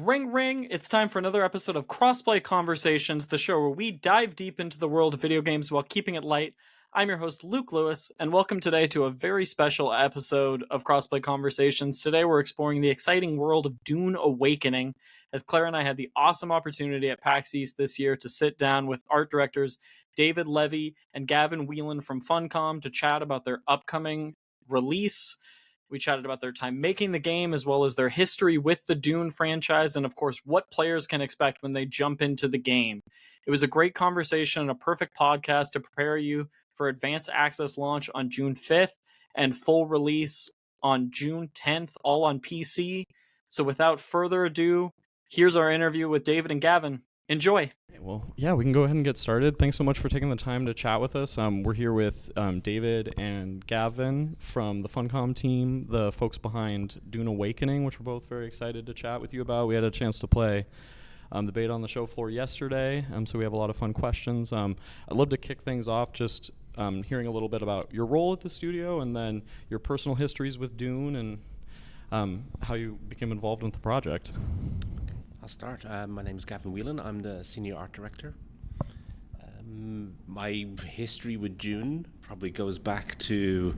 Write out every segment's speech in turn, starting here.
Ring ring, it's time for another episode of Crossplay Conversations, the show where we dive deep into the world of video games while keeping it light. I'm your host, Luke Lewis, and welcome today to a very special episode of Crossplay Conversations. Today we're exploring the exciting world of Dune Awakening, as Claire and I had the awesome opportunity at PAX East this year to sit down with art directors David Levy and Gavin Whelan from Funcom to chat about their upcoming release. We chatted about their time making the game, as well as their history with the Dune franchise, and of course, what players can expect when they jump into the game. It was a great conversation and a perfect podcast to prepare you for advanced access launch on June 5th and full release on June 10th, all on PC. So without further ado, here's our interview with David and Gavin. Enjoy. Well, yeah, we can go ahead and get started. Thanks so much for taking the time to chat with us. We're here with David and Gavin from the Funcom team, the folks behind Dune Awakening, which we're both very excited to chat with you about. We had a chance to play the beta on the show floor yesterday, so we have a lot of fun questions. I'd love to kick things off just hearing a little bit about your role at the studio and then your personal histories with Dune and how you became involved with the project. I'll start. My name is Gavin Whelan. I'm the senior art director. My history with Dune probably goes back to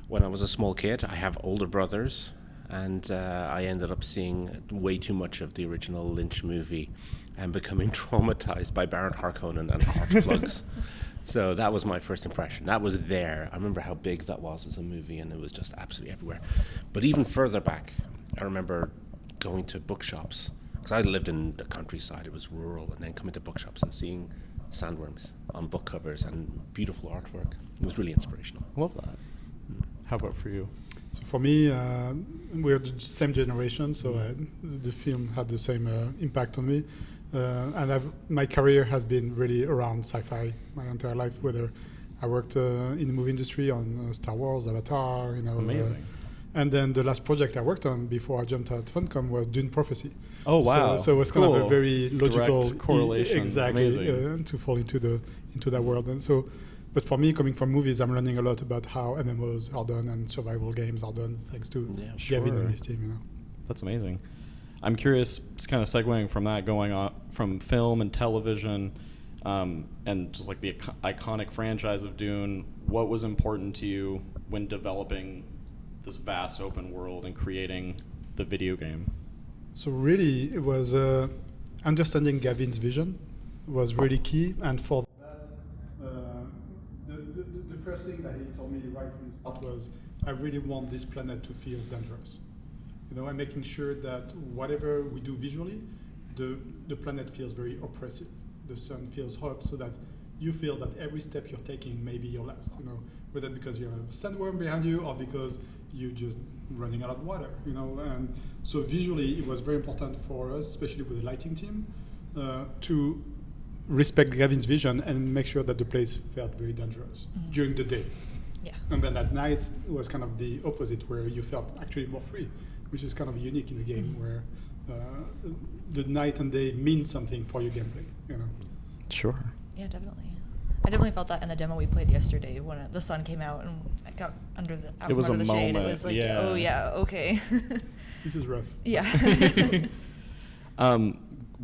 when I was a small kid. I have older brothers, and I ended up seeing way too much of the original Lynch movie and becoming traumatized by Baron Harkonnen and heart plugs. So that was my first impression. That was there. I remember how big that was as a movie, and it was just absolutely everywhere. But even further back, I remember going to bookshops. Because I lived in the countryside, it was rural, and then coming to bookshops and seeing sandworms on book covers and beautiful artwork. It was really inspirational. I love that. How about for you? So for me, we're the same generation, so the film had the same impact on me. And my career has been really around sci-fi my entire life, whether I worked in the movie industry on Star Wars, Avatar, Amazing. And then the last project I worked on before I jumped at Funcom was Dune Prophecy. Oh wow! So it was kind of a very logical direct correlation. Exactly, to fall into that world. And so, but for me, coming from movies, I'm learning a lot about how MMOs are done and survival games are done, thanks to Gavin and his team. That's amazing. I'm curious, just kind of segueing from that, going on from film and television, and just like the iconic franchise of Dune. What was important to you when developing this vast open world and creating the video game? So really, it was understanding Gavin's vision was really key. And for that, the first thing that he told me right from the start was, I really want this planet to feel dangerous. I'm making sure that whatever we do visually, the planet feels very oppressive. The sun feels hot, so that you feel that every step you're taking may be your last. Whether because you have a sandworm behind you or because you're just running out of water. And so visually, it was very important for us, especially with the lighting team, to respect Gavin's vision and make sure that the place felt very dangerous during the day. Yeah. And then at night, it was kind of the opposite, where you felt actually more free, which is kind of unique in the game, where the night and day mean something for your gameplay. Sure. Yeah, definitely. I definitely felt that in the demo we played yesterday when the sun came out and I got under the shade. It was like, oh yeah, okay. This is rough. Yeah.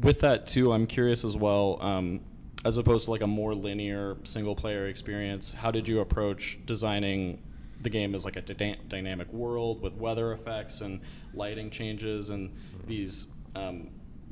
With that too, I'm curious as well, as opposed to like a more linear single player experience, how did you approach designing the game as like a dynamic world with weather effects and lighting changes and these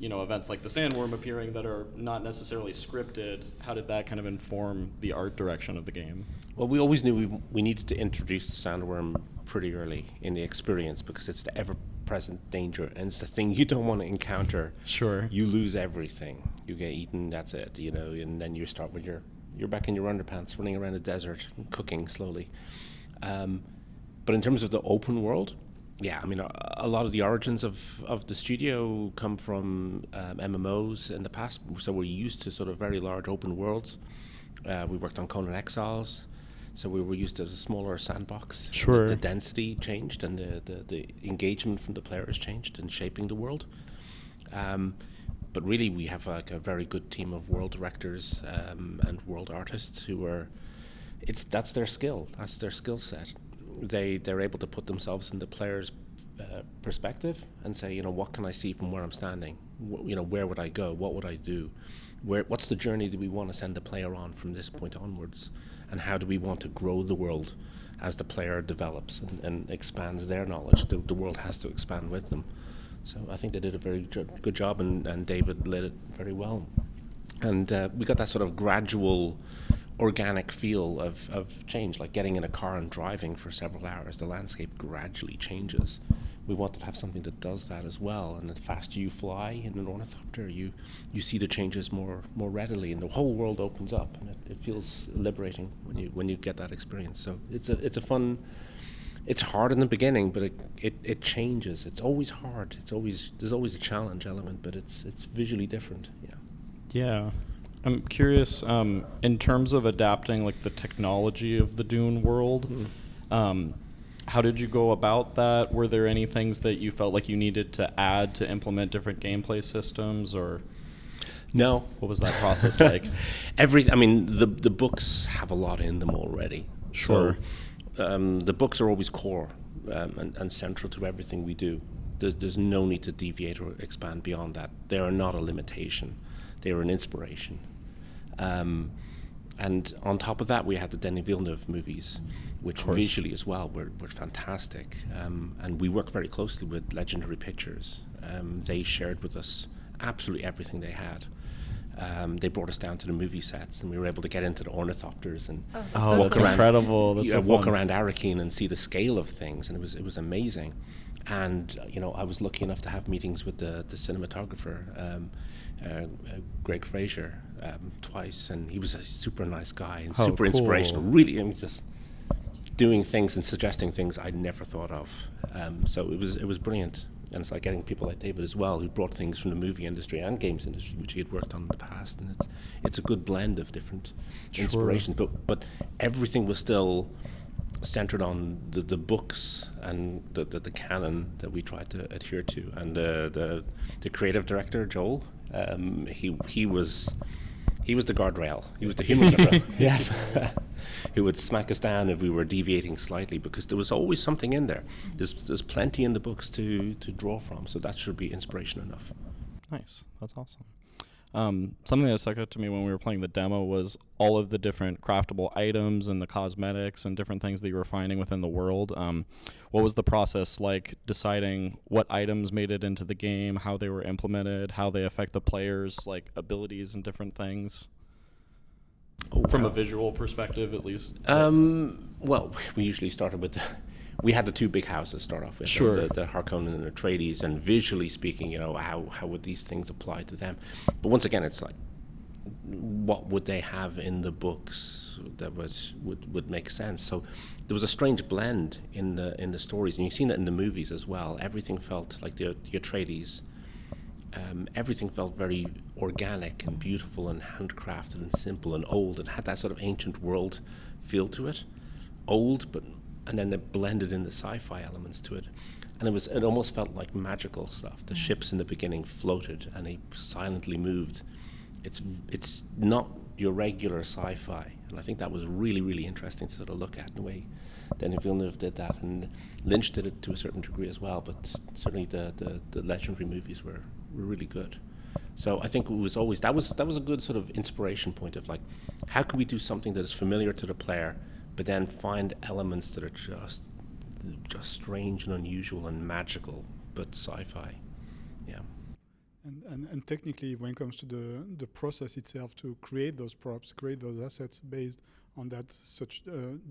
events like the sandworm appearing that are not necessarily scripted? How did that kind of inform the art direction of the game? Well, we always knew we needed to introduce the sandworm pretty early in the experience because it's the ever-present danger and it's the thing you don't want to encounter. Sure. You lose everything. You get eaten, that's it, and then you start with you're back in your underpants running around the desert and cooking slowly. But in terms of the open world, yeah, I mean, a lot of the origins of the studio come from MMOs in the past, so we're used to sort of very large open worlds. We worked on Conan Exiles, so we were used to a smaller sandbox. Sure. The density changed and the engagement from the players changed in shaping the world. But really, we have like a very good team of world directors and world artists who are, that's their skill set. they're able to put themselves in the player's perspective and say, what can I see from where I'm standing? Where would I go? What would I do? What's the journey that we want to send the player on from this point onwards? And how do we want to grow the world as the player develops and expands their knowledge? The world has to expand with them. So I think they did a very good job, and David led it very well. And we got that sort of gradual, organic feel of change, like getting in a car and driving for several hours. The landscape gradually changes. We wanted to have something that does that as well. And the faster you fly in an ornithopter, you see the changes more readily, and the whole world opens up, and it feels liberating when you get that experience. So it's a fun. It's hard in the beginning, but it changes. It's always hard. There's always a challenge element, but it's visually different. Yeah. Yeah. I'm curious, in terms of adapting like the technology of the Dune world, how did you go about that? Were there any things that you felt like you needed to add to implement different gameplay systems, or no? What was that process like? The books have a lot in them already. Sure. So, the books are always core and central to everything we do. There's no need to deviate or expand beyond that. They are not a limitation. They are an inspiration. And on top of that, we had the Denis Villeneuve movies, which visually as well were fantastic. And we work very closely with Legendary Pictures. They shared with us absolutely everything they had. They brought us down to the movie sets, and we were able to get into the ornithopters and walk around. Incredible! That's so walk around Arrakis and see the scale of things, and it was amazing. And I was lucky enough to have meetings with the cinematographer, Greg Fraser, twice, and he was a super nice guy and super inspirational. Really, just doing things and suggesting things I'd never thought of. So it was brilliant. And it's like getting people like David as well, who brought things from the movie industry and games industry, which he had worked on in the past. And it's a good blend of different inspirations. But everything was still centered on the books and the canon that we tried to adhere to. And the creative director, Joel, he was the guardrail. He was the human guardrail. Yes. Who would smack us down if we were deviating slightly, because there was always something in there. There's plenty in the books to draw from, so that should be inspiration enough. Nice. That's awesome. Something that stuck out to me when we were playing the demo was all of the different craftable items and the cosmetics and different things that you were finding within the world. What was the process like deciding what items made it into the game, how they were implemented, how they affect the players' like abilities and different things? From a visual perspective, at least. Well, we usually started with we had the two big houses start off with, sure. the Harkonnen and the Atreides, and visually speaking, how would these things apply to them? But once again, it's like, what would they have in the books that would make sense? So there was a strange blend in the stories, and you've seen it in the movies as well. Everything felt like the Atreides. Everything felt very organic and beautiful and handcrafted and simple and old. It had that sort of ancient world feel to it, and then it blended in the sci-fi elements to it, and it almost felt like magical stuff. The ships in the beginning floated and they silently moved. It's not your regular sci-fi, and I think that was really, really interesting to sort of look at the way Denis Villeneuve did that, and Lynch did it to a certain degree as well. But certainly the Legendary movies were really good. So I think it was always that was a good sort of inspiration point of like, how can we do something that is familiar to the player, but then find elements that are just strange and unusual and magical, but sci-fi. Yeah. And technically, when it comes to the process itself to create those props, create those assets based on that such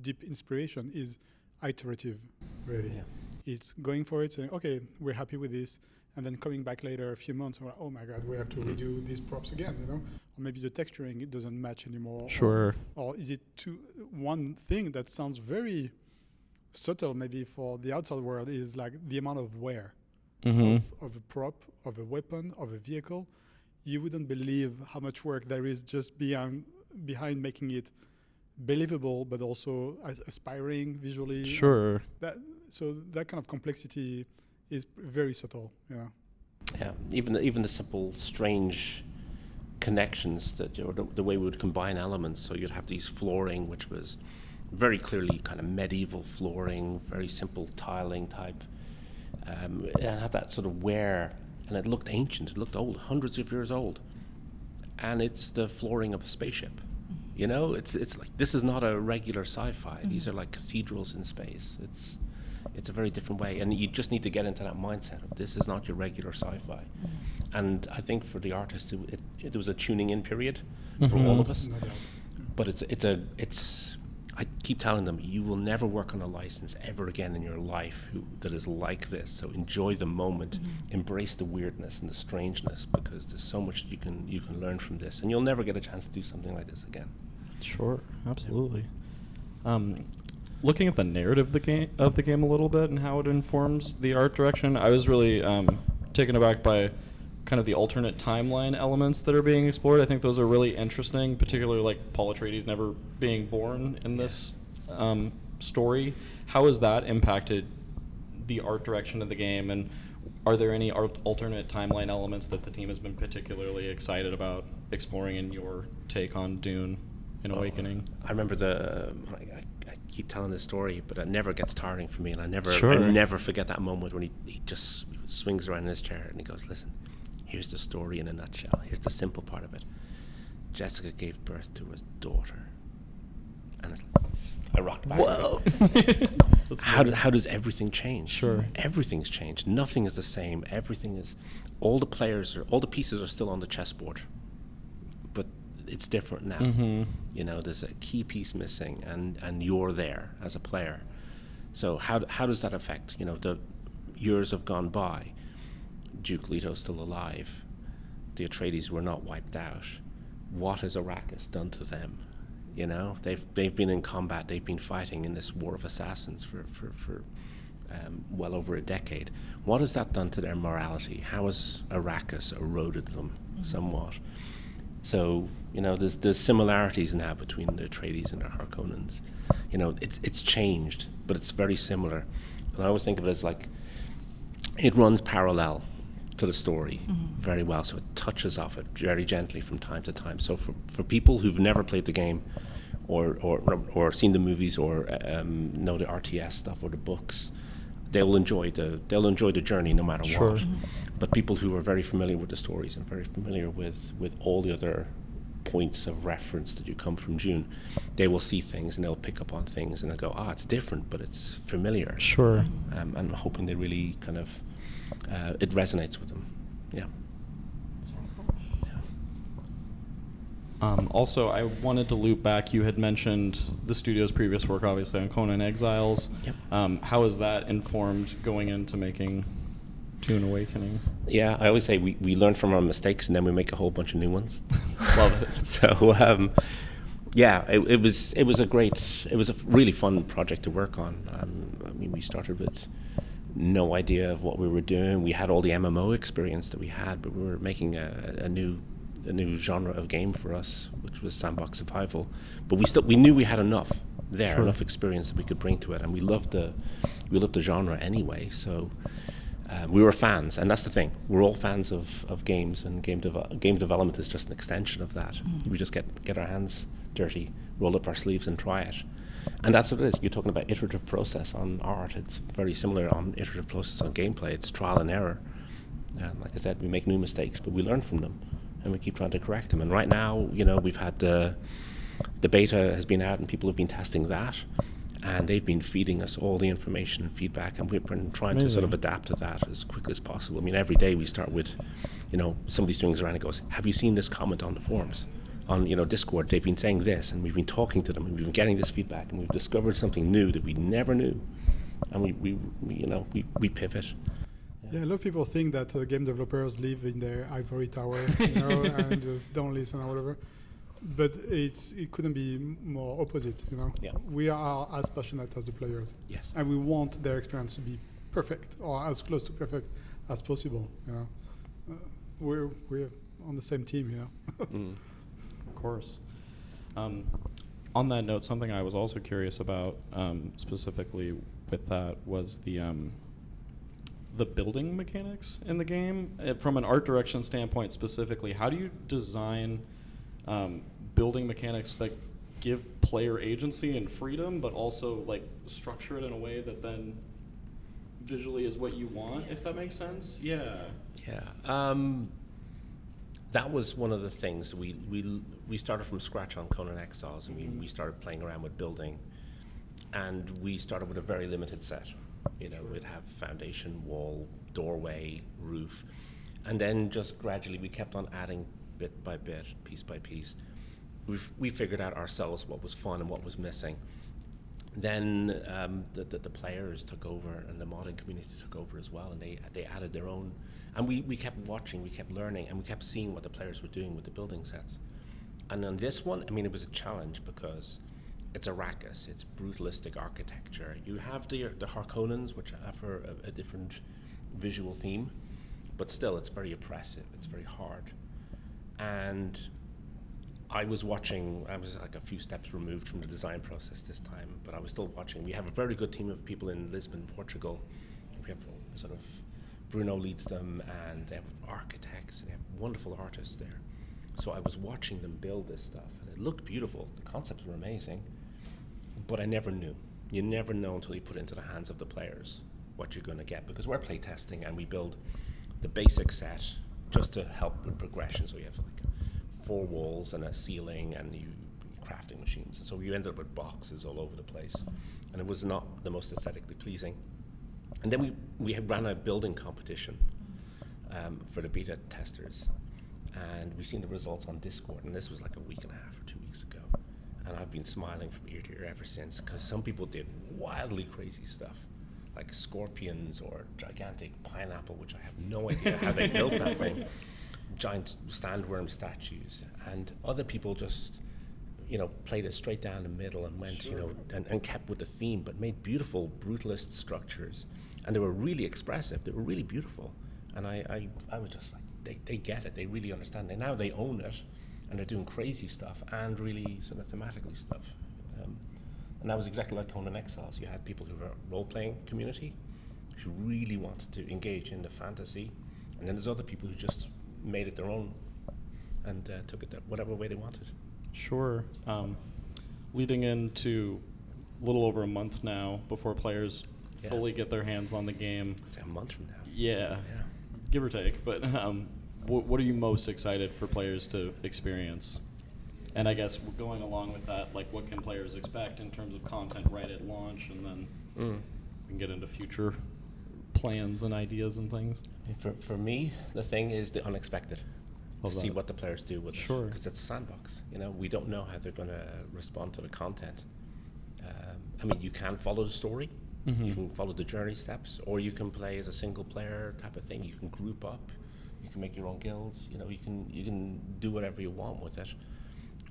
deep inspiration is iterative, really. Yeah. It's going for it, saying, okay, we're happy with this, and then coming back later a few months, oh my God, we have to redo these props again, Or maybe the texturing, it doesn't match anymore. Sure. Or is it one thing that sounds very subtle maybe for the outside world is like the amount of wear of a prop, of a weapon, of a vehicle. You wouldn't believe how much work there is just behind making it believable, but also aspiring visually. Sure. So that kind of complexity is very subtle. Yeah. Yeah. Even the simple, strange connections that the way we would combine elements. So you'd have these flooring, which was very clearly kind of medieval flooring, very simple tiling type. It had that sort of wear, and it looked ancient, it looked old, hundreds of years old. And it's the flooring of a spaceship. You know, it's like, this is not a regular sci-fi. These are like cathedrals in space. It's a very different way, and you just need to get into that mindset of this is not your regular sci-fi. And I think for the artist, it was a tuning in period for all of us. No doubt. But it's I keep telling them, you will never work on a license ever again in your life that is like this. So enjoy the moment, embrace the weirdness and the strangeness, because there's so much you can learn from this, and you'll never get a chance to do something like this again. Sure, absolutely. Looking at the narrative of the game a little bit and how it informs the art direction, I was really taken aback by kind of the alternate timeline elements that are being explored. I think those are really interesting, particularly like Paul Atreides never being born in this story. How has that impacted the art direction of the game, and are there any alternate timeline elements that the team has been particularly excited about exploring in your take on Dune and Awakening? I remember I keep telling this story, but it never gets tiring for me, and I never forget that moment when he just swings around in his chair and he goes, listen, here's the story in a nutshell. Here's the simple part of it. Jessica gave birth to his daughter. And it's like, I rocked back. Whoa. How does everything change? Sure. Everything's changed. Nothing is the same. Everything is, all the pieces are still on the chessboard, but it's different now. You know, there's a key piece missing, and you're there as a player. So how does that affect? You know, the years have gone by. Duke Leto's still alive. The Atreides were not wiped out. What has Arrakis done to them? You know, they've been in combat. They've been fighting in this war of assassins for well over a decade. What has that done to their morality? How has Arrakis eroded them somewhat? So, you know, there's similarities now between the Atreides and the Harkonnens. You know, it's changed, but it's very similar. And I always think of it as like, it runs parallel to the story very well, so it touches off it very gently from time to time. So for people who've never played the game or seen the movies or know the RTS stuff or the books, they'll enjoy the journey no matter what. But people who are very familiar with the stories and very familiar with all the other points of reference that you come from Dune, they will see things and they'll pick up on things and they'll go, it's different, but it's familiar. Sure. And I'm hoping they really kind of it resonates with them. Yeah. Also, I wanted to loop back. You had mentioned the studio's previous work, obviously, on Conan Exiles. Yep. How has that informed going into making Dune Awakening? Yeah, I always say we learn from our mistakes and then we make a whole bunch of new ones. Love it. So, yeah, it was a really fun project to work on. I mean, we started with no idea of what we were doing. We had all the MMO experience that we had, but we were making a new genre of game for us, which was sandbox survival. But we knew we had enough experience that we could bring to it, and we loved the genre anyway. So we were fans, and that's the thing. We're all fans of games, and game development is just an extension of that. We just get our hands dirty, roll up our sleeves, and try it. And that's what it is. You're talking about iterative process on art. It's very similar on iterative process on gameplay. It's trial and error. Like I said, we make new mistakes, but we learn from them, and we keep trying to correct them. And right now, you know, we've had the beta has been out, and people have been testing that, and they've been feeding us all the information and feedback, and we've been trying to sort of adapt to that as quickly as possible. I mean, every day we start with, you know, somebody swings around and goes, "Have you seen this comment on the forums? On, you know, Discord, they've been saying this," and we've been talking to them, and we've been getting this feedback, and we've discovered something new that we never knew, and we pivot. Yeah, a lot of people think that game developers live in their ivory tower, you know, and just don't listen or whatever. But it couldn't be more opposite, you know. Yeah. We are as passionate as the players. Yes. And we want their experience to be perfect or as close to perfect as possible, you know. We're on the same team, you know. Of course. On that note, something I was also curious about, specifically with that, was the building mechanics in the game. From an art direction standpoint specifically, how do you design building mechanics that give player agency and freedom, but also like structure it in a way that then visually is what you want, if that makes sense. Yeah. That was one of the things we started from scratch on Conan Exiles, and we started playing around with building, and we started with a very limited set. We'd have foundation, wall, doorway, roof, and then just gradually we kept on adding bit by bit, piece by piece. We figured out ourselves what was fun and what was missing. Then the players took over, and the modding community took over as well, and they added their own. And we kept watching, we kept learning, and we kept seeing what the players were doing with the building sets. And on this one, I mean, it was a challenge because it's Arrakis, it's brutalistic architecture. You have the Harkonnens, which have a different visual theme, but still it's very oppressive, it's very hard. And I was watching, I was like a few steps removed from the design process this time, but I was still watching. We have a very good team of people in Lisbon, Portugal. We have sort of, Bruno leads them, and they have architects, and they have wonderful artists there. So I was watching them build this stuff, and it looked beautiful. The concepts were amazing, but I never knew. You never know until you put it into the hands of the players what you're going to get, because we're play testing, and we build the basic set just to help with progression. So you have like 4 walls and a ceiling, and crafting machines. And so you ended up with boxes all over the place, and it was not the most aesthetically pleasing. And then we ran a building competition for the beta testers, and we seen the results on Discord, and this was like a week and a half or 2 weeks ago, and I've been smiling from ear to ear ever since, because some people did wildly crazy stuff, like scorpions or gigantic pineapple, which I have no idea how they built that thing, giant sandworm statues, and other people just played it straight down the middle and went, and kept with the theme, but made beautiful brutalist structures. And they were really expressive. They were really beautiful. And I was just like, they get it. They really understand. Now they own it, and they're doing crazy stuff and really sort of thematically stuff. And that was exactly like Conan Exiles. You had people who were a role-playing community who really wanted to engage in the fantasy, and then there's other people who just made it their own and took it whatever way they wanted. Sure. Leading into a little over a month now before players fully get their hands on the game. It's a month from now. Yeah. Give or take. But what are you most excited for players to experience? And I guess going along with that, like what can players expect in terms of content right at launch, and then we can get into future plans and ideas and things. For me, the thing is the unexpected. Love to see that. what the players do with it. Sure. Because it's a sandbox. We don't know how they're going to respond to the content. I mean, you can follow the story. Mm-hmm. You can follow the journey steps, or you can play as a single player type of thing. You can group up. You can make your own guilds. You can do whatever you want with it.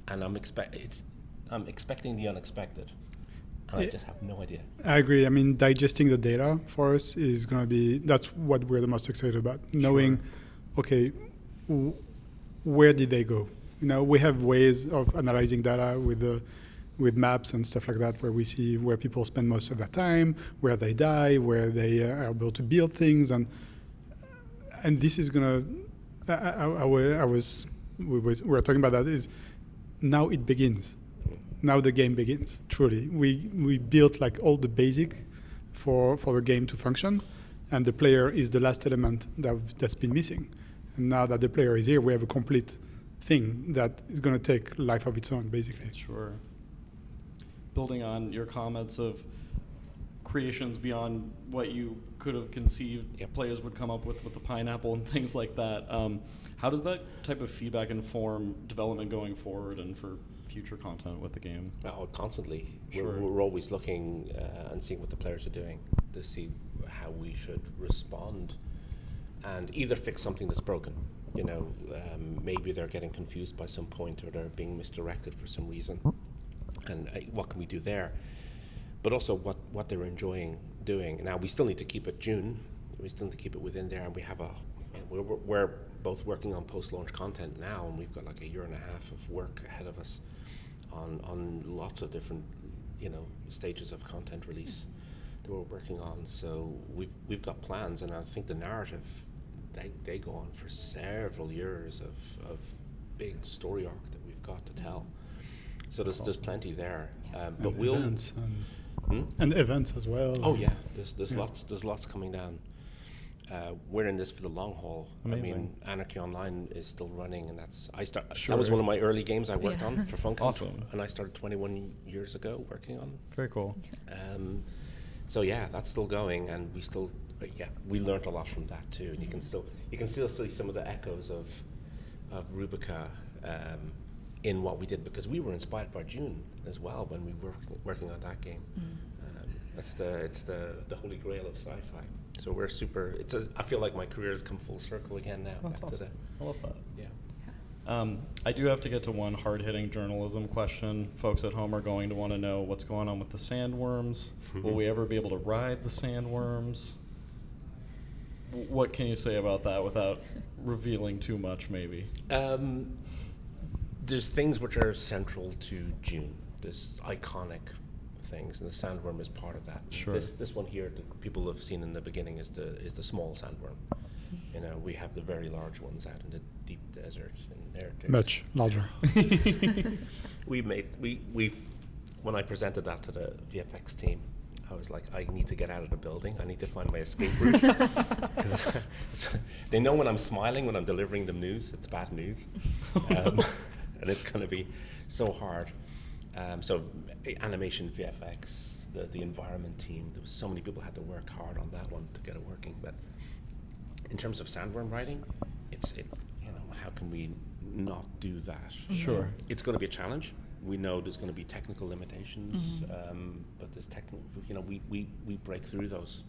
And I'm expecting the unexpected. And I just have no idea. I agree. I mean, digesting the data for us is going to be, that's what we're the most excited about. Knowing, okay, where did they go? We have ways of analyzing data with maps and stuff like that, where we see where people spend most of their time, where they die, where they are able to build things, and this is gonna. We were talking about that. Is now it begins. Now the game begins. Truly, we built like all the basic for the game to function, and the player is the last element that's been missing. And now that the player is here, we have a complete thing that is going to take life of its own, basically. Sure. Building on your comments of creations beyond what you could have conceived players would come up with the pineapple and things like that, how does that type of feedback inform development going forward and for future content with the game? Oh, constantly. Sure. We're always looking and seeing what the players are doing to see how we should respond and either fix something that's broken. Maybe they're getting confused by some point, or they're being misdirected for some reason. And what can we do there? But also what they're enjoying doing. Now, we still need to keep it Dune. We still need to keep it within there, and we have we're both working on post-launch content now, and we've got like 1.5 years of work ahead of us on lots of different stages of content release that we're working on. So we've got plans, and I think the narrative they go on for several years of big story arc that we've got to tell. So there's plenty there. But and we'll events and events as well. Oh yeah, there's lots coming down. We're in this for the long haul. Amazing. I mean, Anarchy Online is still running, and that was one of my early games I worked on for Funcom. Awesome. And I started 21 years ago working on. Very cool. So yeah, that's still going, and we learned a lot from that too. And you can still see some of the echoes of Rubica in what we did, because we were inspired by Dune as well when we were working on that game. It's the holy grail of sci-fi. So we're super. I feel like my career has come full circle again now. That's awesome. I love that. Yeah. I do have to get to one hard-hitting journalism question. Folks at home are going to want to know what's going on with the sandworms. Will we ever be able to ride the sandworms? What can you say about that without revealing too much, maybe? There's things which are central to Dune. There's iconic things, and the sandworm is part of that. Sure. This one here that people have seen in the beginning is the small sandworm. You know, we have the very large ones out in the deep desert, and they're Much larger. When I presented that to the VFX team, I was like, I need to get out of the building. I need to find my escape route. They know when I'm smiling, when I'm delivering them news, it's bad news. And it's going to be so hard. So animation, VFX, the environment team, there was so many people had to work hard on that one to get it working. But in terms of sandworm writing, it's how can we not do that? Sure. It's going to be a challenge. We know there's going to be technical limitations, but there's we break through those.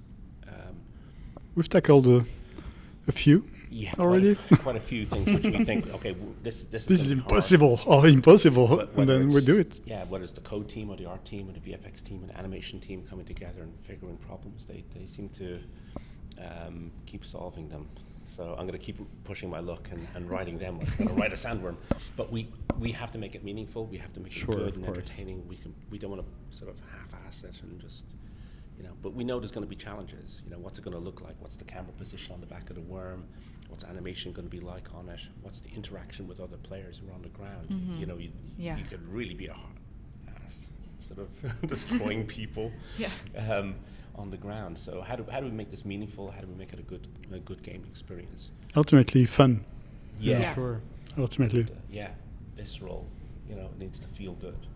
We've tackled a few already. Quite a few things which we think, okay, this is impossible or impossible, and then we do it. Yeah, whether it's the code team or the art team or the VFX team and the animation team coming together and figuring problems, they seem to keep solving them. So I'm going to keep pushing my luck and writing them. I'm going to write a sandworm, but we have to make it meaningful. We have to make it good and entertaining. We don't want to sort of half-ass it and just, But we know there's going to be challenges. What's it going to look like? What's the camera position on the back of the worm? What's animation going to be like on it? What's the interaction with other players who are on the ground? You could really be a hard ass, sort of destroying people. On the ground. So how do we make this meaningful? How do we make it a good game experience? Ultimately fun. Yeah. Sure. Ultimately. Visceral. It needs to feel good.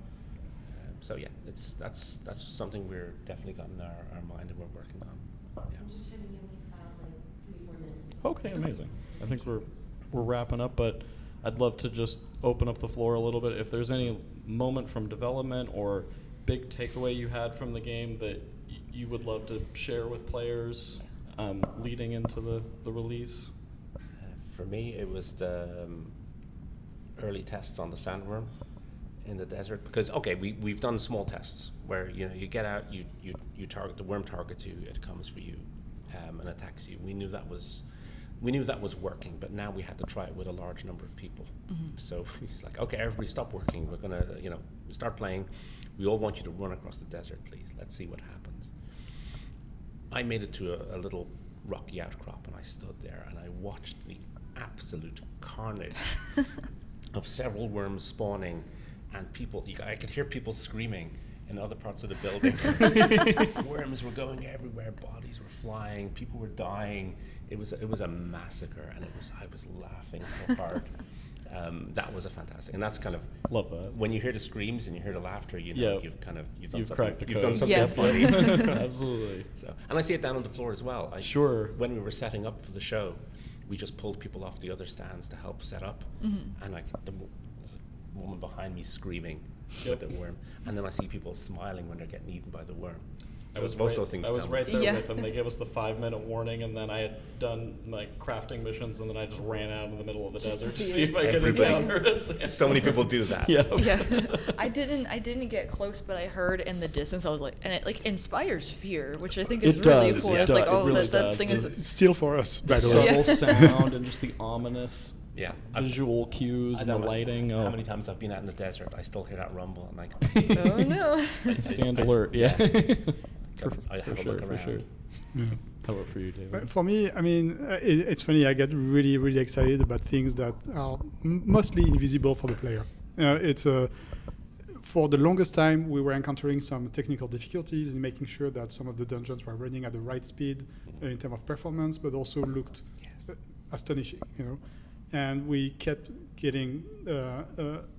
So yeah, that's something we're definitely got in our mind and we're working on. Yeah. I'm just checking in. We have like 3-4 minutes. Okay, amazing. I think we're wrapping up, but I'd love to just open up the floor a little bit. If there's any moment from development or big takeaway you had from the game that you would love to share with players leading into the release? For me, it was the early tests on the sandworm in the desert, because we've done small tests where you get out, you target, the worm targets you, it comes for you and attacks you. We knew that was working, but now we had to try it with a large number of people. So it's like, okay, everybody stop working. We're gonna start playing. We all want you to run across the desert, please. Let's see what happens. I made it to a little rocky outcrop, and I stood there and I watched the absolute carnage of several worms spawning, and people. I could hear people screaming in other parts of the building. Worms were going everywhere, bodies were flying, people were dying. It was a massacre, and I was laughing so hard. That was a fantastic, and that's kind of love that. When you hear the screams and you hear the laughter, you've done something funny. Absolutely. So, and I see it down on the floor as well. When we were setting up for the show, we just pulled people off the other stands to help set up, and there's a woman behind me screaming with the worm, and then I see people smiling when they're getting eaten by the worm. I was right there with them. They gave us the 5-minute warning, and then I had done my crafting missions, and then I just ran out in the middle of the desert to see if I could encounter a sandworm. So many people do that. Yeah. I didn't get close, but I heard in the distance. I was like, and it like inspires fear, which I think is really cool. Yeah, it's like, that thing is. It's still for us, by the way. Subtle sound and just the ominous. Yeah, visual cues and the lighting. How many times I've been out in the desert, I still hear that rumble. I'm like, oh no! Stand alert. Yeah. I have a look around. For sure. Yeah. How about for you, David? For me, I mean, it's funny. I get really, really excited about things that are mostly invisible for the player. It's for the longest time, we were encountering some technical difficulties in making sure that some of the dungeons were running at the right speed in terms of performance, but also looked astonishing, And we kept getting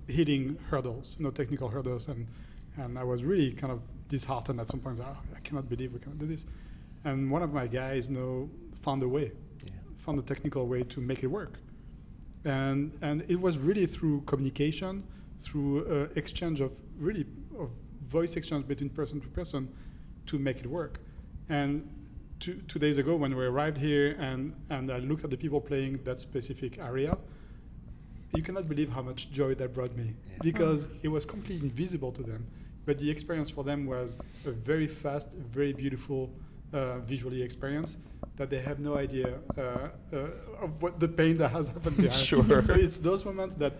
hitting hurdles, technical hurdles, and I was really kind of disheartened at some point. I cannot believe we cannot do this. And one of my guys, found a way, found a technical way to make it work. And it was really through communication, through exchange of voice exchange between person to person to make it work. And 2 days ago when we arrived here and I looked at the people playing that specific area, you cannot believe how much joy that brought me because it was completely invisible to them. But the experience for them was a very fast, very beautiful visually experience that they have no idea of what the pain that has happened behind. Sure. So it's those moments that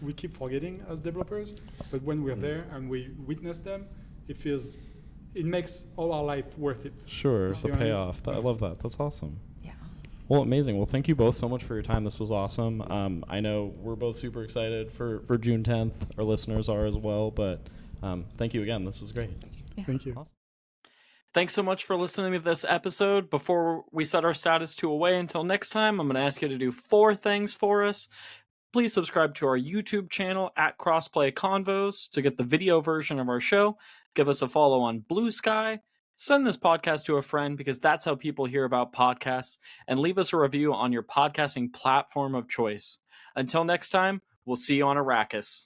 we keep forgetting as developers, but when we're there and we witness them, it makes all our life worth it. Sure, it's a payoff. I love that. That's awesome. Yeah. Well, amazing. Well, thank you both so much for your time. This was awesome. I know we're both super excited for June 10th. Our listeners are as well, but thank you again. This was great. Thank you. Awesome. Thanks so much for listening to this episode. Before we set our status 2 away until next time, I'm going to ask you to do 4 things for us. Please subscribe to our YouTube channel at Crossplay Convos to get the video version of our show. Give us a follow on BlueSky. Send this podcast to a friend because that's how people hear about podcasts. And leave us a review on your podcasting platform of choice. Until next time, we'll see you on Arrakis.